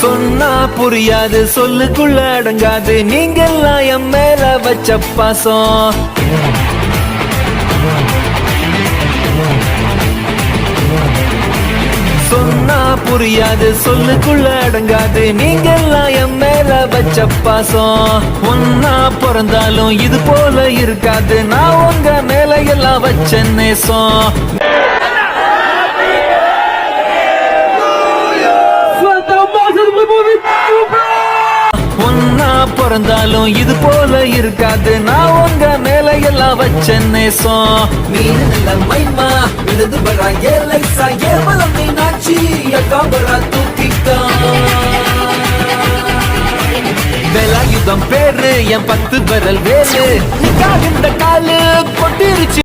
சொன்னா புரியாது, சொல்லுக்குள்ள அடங்காது, நீங்கெல்லாம் என் மேல வச்ச பாசம். சொன்னா புரியாது, சொல்லுக்குள்ள அடங்காது, நீங்கெல்லாம் என் மேல வச்ச பாசம். ஒன்னா பிறந்தாலும் இது போல இருக்காது, நான் உங்க மேல எல்லாம் வச்ச நேசம். ஒன்னா பிறந்தாலும் இது போல இருக்காது, நான் உங்க மேல எல்லாம் வச்ச நேசம். மீன் நல்ல மைமா விழுது வரா ஏலைசா ஏவலம் மீனாட்சி காபரா தூக்கிட்டான். வேலாயுதம் பேரு என் 10 விரல் வேலு, இந்த காலு கொட்டிருச்சு.